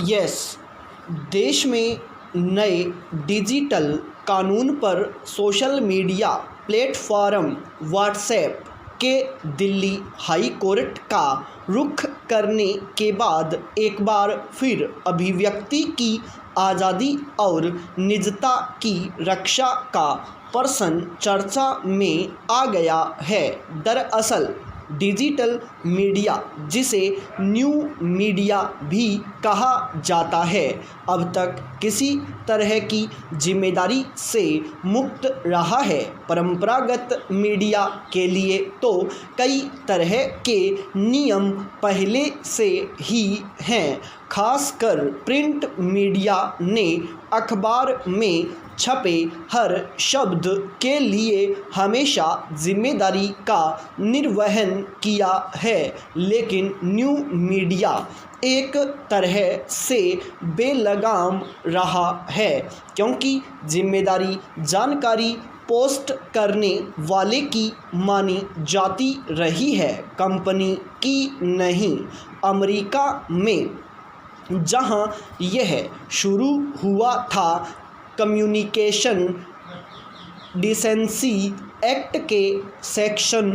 Yes, देश में नए डिजिटल कानून पर सोशल मीडिया प्लेटफॉर्म व्हाट्सएप के दिल्ली हाई कोर्ट का रुख करने के बाद एक बार फिर अभिव्यक्ति की आज़ादी और निजता की रक्षा का प्रश्न चर्चा में आ गया है। दरअसल डिजिटल मीडिया, जिसे न्यू मीडिया भी कहा जाता है, अब तक किसी तरह की जिम्मेदारी से मुक्त रहा है। परंपरागत मीडिया के लिए तो कई तरह के नियम पहले से ही हैं। खासकर प्रिंट मीडिया ने अखबार में छपे हर शब्द के लिए हमेशा जिम्मेदारी का निर्वहन किया है, लेकिन न्यू मीडिया एक तरह से बेलगाम रहा है, क्योंकि जिम्मेदारी जानकारी पोस्ट करने वाले की मानी जाती रही है, कंपनी की नहीं। अमेरिका में जहां यह शुरू हुआ था, कम्युनिकेशन डिसेंसी एक्ट के सेक्शन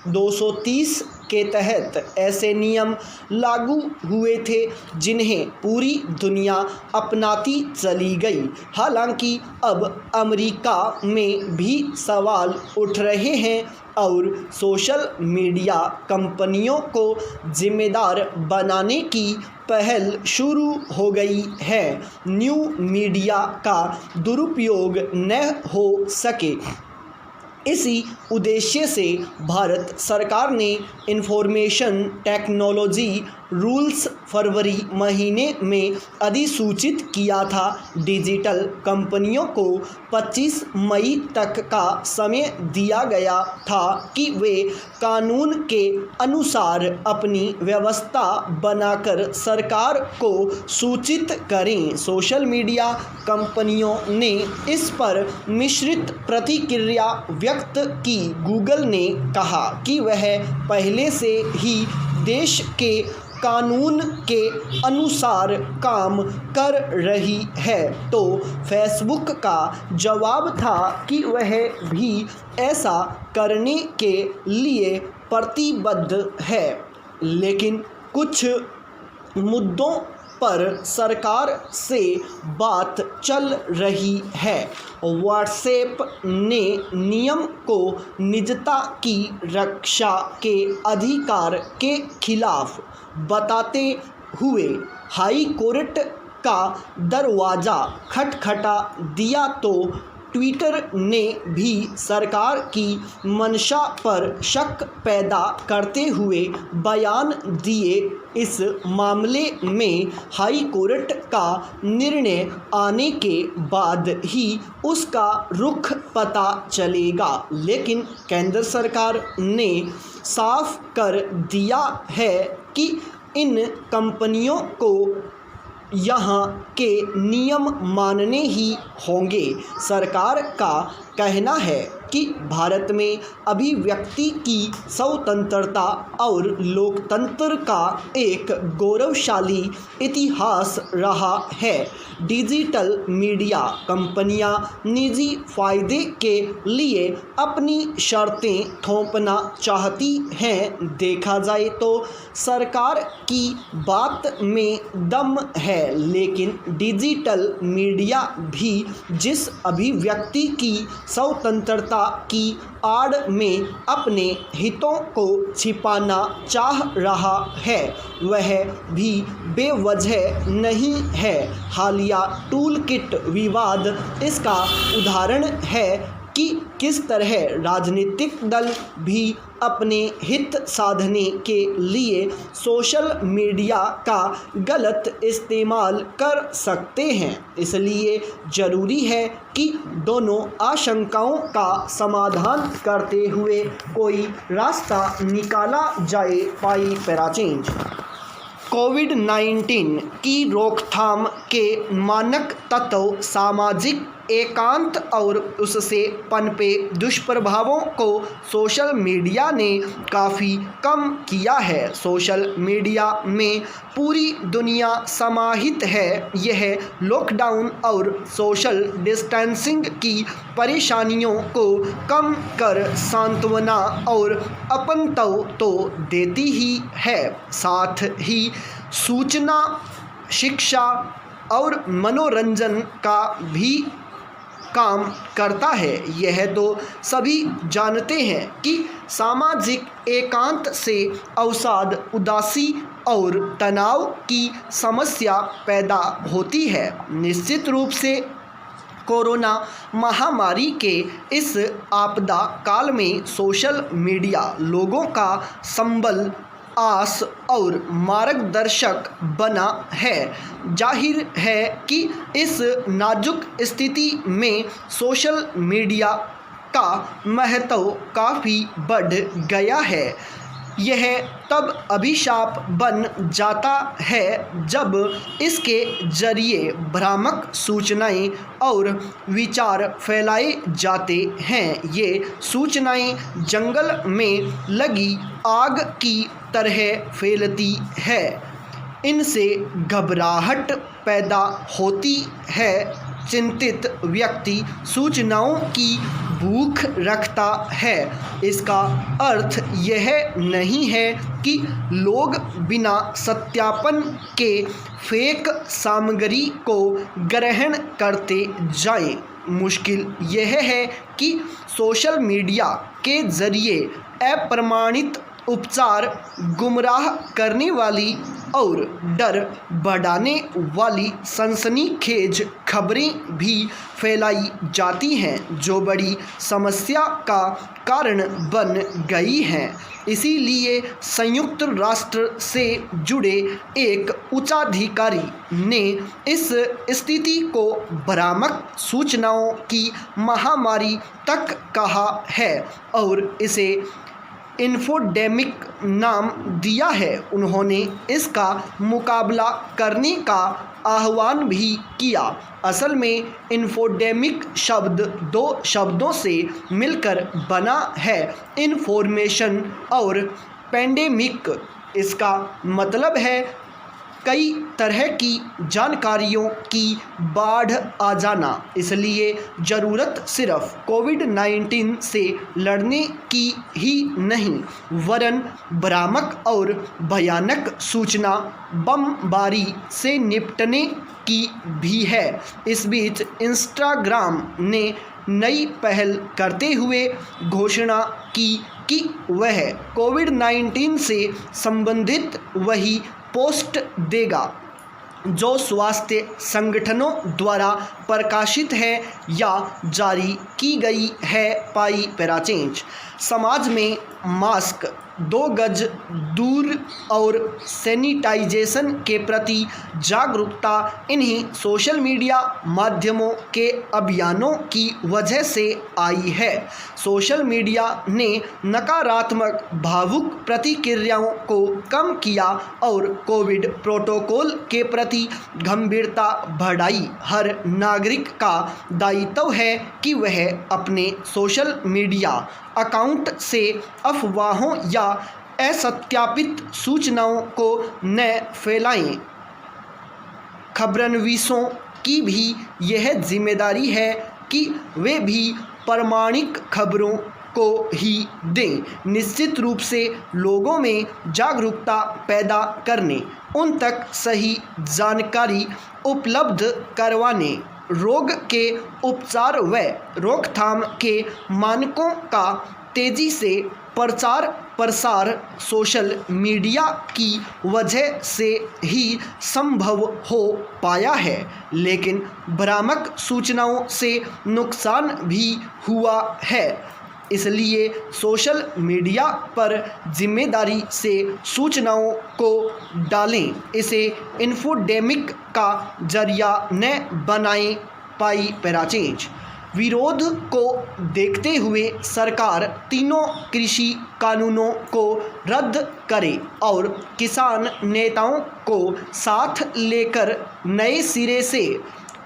230 के तहत ऐसे नियम लागू हुए थे जिन्हें पूरी दुनिया अपनाती चली गई। हालांकि अब अमेरिका में भी सवाल उठ रहे हैं और सोशल मीडिया कंपनियों को जिम्मेदार बनाने की पहल शुरू हो गई है, न्यू मीडिया का दुरुपयोग न हो सके। इसी उद्देश्य से भारत सरकार ने इंफॉर्मेशन टेक्नोलॉजी रूल्स फरवरी महीने में अधिसूचित किया था। डिजिटल कंपनियों को 25 मई तक का समय दिया गया था कि वे कानून के अनुसार अपनी व्यवस्था बनाकर सरकार को सूचित करें। सोशल मीडिया कंपनियों ने इस पर मिश्रित प्रतिक्रिया व्यक्त की। गूगल ने कहा कि वह पहले से ही देश के कानून के अनुसार काम कर रही है, तो फेसबुक का जवाब था कि वह भी ऐसा करने के लिए प्रतिबद्ध है। लेकिन कुछ मुद्दों पर सरकार से बात चल रही है। व्हाट्सएप ने नियम को निजता की रक्षा के अधिकार के खिलाफ बताते हुए हाई कोर्ट का दरवाज़ा खटखटा दिया, तो ट्विटर ने भी सरकार की मंशा पर शक पैदा करते हुए बयान दिए। इस मामले में हाई कोर्ट का निर्णय आने के बाद ही उसका रुख पता चलेगा, लेकिन केंद्र सरकार ने साफ कर दिया है कि इन कंपनियों को यहाँ के नियम मानने ही होंगे। सरकार का कहना है कि भारत में अभिव्यक्ति की स्वतंत्रता और लोकतंत्र का एक गौरवशाली इतिहास रहा है। डिजिटल मीडिया कंपनियां निजी फायदे के लिए अपनी शर्तें थोपना चाहती हैं। देखा जाए तो सरकार की बात में दम है, लेकिन डिजिटल मीडिया भी जिस अभिव्यक्ति की स्वतंत्रता की आड़ में अपने हितों को छिपाना चाह रहा है, वह भी बेवजह नहीं है। हालिया टूल किट विवाद इसका उदाहरण है कि किस तरह राजनीतिक दल भी अपने हित साधने के लिए सोशल मीडिया का गलत इस्तेमाल कर सकते हैं। इसलिए ज़रूरी है कि दोनों आशंकाओं का समाधान करते हुए कोई रास्ता निकाला जाए। पाई पैरा चेंज। कोविड-19 की रोकथाम के मानक तत्व सामाजिक एकांत और उससे पनपे दुष्प्रभावों को सोशल मीडिया ने काफ़ी कम किया है। सोशल मीडिया में पूरी दुनिया समाहित है। यह लॉकडाउन और सोशल डिस्टेंसिंग की परेशानियों को कम कर सांत्वना और अपनत्व तो देती ही है, साथ ही सूचना, शिक्षा और मनोरंजन का भी काम करता है। यह तो सभी जानते हैं कि सामाजिक एकांत से अवसाद, उदासी और तनाव की समस्या पैदा होती है। निश्चित रूप से कोरोना महामारी के इस आपदा काल में सोशल मीडिया लोगों का संबल, आस और मार्गदर्शक बना है। जाहिर है कि इस नाजुक स्थिति में सोशल मीडिया का महत्व काफ़ी बढ़ गया है। यह तब अभिशाप बन जाता है जब इसके जरिए भ्रामक सूचनाएं और विचार फैलाए जाते हैं। ये सूचनाएं जंगल में लगी आग की तरह फैलती है। इनसे घबराहट पैदा होती है। चिंतित व्यक्ति सूचनाओं की भूख रखता है। इसका अर्थ यह नहीं है कि लोग बिना सत्यापन के फेक सामग्री को ग्रहण करते जाएं। मुश्किल यह है कि सोशल मीडिया के जरिए अप्रमाणित उपचार, गुमराह करने वाली और डर बढ़ाने वाली सनसनीखेज खबरें भी फैलाई जाती हैं, जो बड़ी समस्या का कारण बन गई हैं। इसीलिए संयुक्त राष्ट्र से जुड़े एक उच्चाधिकारी ने इस स्थिति को भ्रामक सूचनाओं की महामारी तक कहा है और इसे इन्फोडेमिक नाम दिया है। उन्होंने इसका मुकाबला करने का आह्वान भी किया। असल में इन्फोडेमिक शब्द दो शब्दों से मिलकर बना है, इन्फॉर्मेशन और पेंडेमिक। इसका मतलब है कई तरह की जानकारियों की बाढ़ आ जाना। इसलिए ज़रूरत सिर्फ कोविड-19 से लड़ने की ही नहीं, वरन भ्रामक और भयानक सूचना बमबारी से निपटने की भी है। इस बीच इंस्टाग्राम ने नई पहल करते हुए घोषणा की कि वह कोविड-19 से संबंधित वही पोस्ट देगा जो स्वास्थ्य संगठनों द्वारा प्रकाशित है या जारी की गई है। पाई पैराचेंज समाज में मास्क, 2 गज दूर और सैनिटाइजेशन के प्रति जागरूकता इन्हीं सोशल मीडिया माध्यमों के अभियानों की वजह से आई है। सोशल मीडिया ने नकारात्मक भावुक प्रतिक्रियाओं को कम किया और कोविड प्रोटोकॉल के प्रति गंभीरता बढ़ाई। हर नागरिक का दायित्व है कि वह अपने सोशल मीडिया अकाउंट से अफवाहों या असत्यापित सूचनाओं को न फैलाएं। खबरनवीसों की भी यह जिम्मेदारी है कि वे भी प्रामाणिक खबरों को ही दें। निश्चित रूप से लोगों में जागरूकता पैदा करने, उन तक सही जानकारी उपलब्ध करवाने, रोग के उपचार व रोकथाम के मानकों का तेजी से प्रचार प्रसार सोशल मीडिया की वजह से ही संभव हो पाया है। लेकिन भ्रामक सूचनाओं से नुकसान भी हुआ है। इसलिए सोशल मीडिया पर जिम्मेदारी से सूचनाओं को डालें, इसे इन्फोडेमिक का जरिया न बनाएं। पाई पैराचेंज विरोध को देखते हुए सरकार तीनों कृषि कानूनों को रद्द करे और किसान नेताओं को साथ लेकर नए सिरे से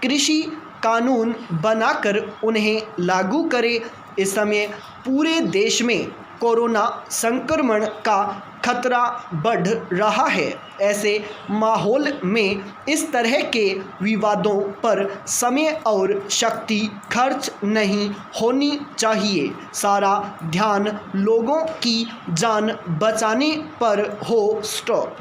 कृषि कानून बनाकर उन्हें लागू करे। इस समय पूरे देश में कोरोना संक्रमण का खतरा बढ़ रहा है। ऐसे माहौल में इस तरह के विवादों पर समय और शक्ति खर्च नहीं होनी चाहिए। सारा ध्यान लोगों की जान बचाने पर हो। स्टॉप।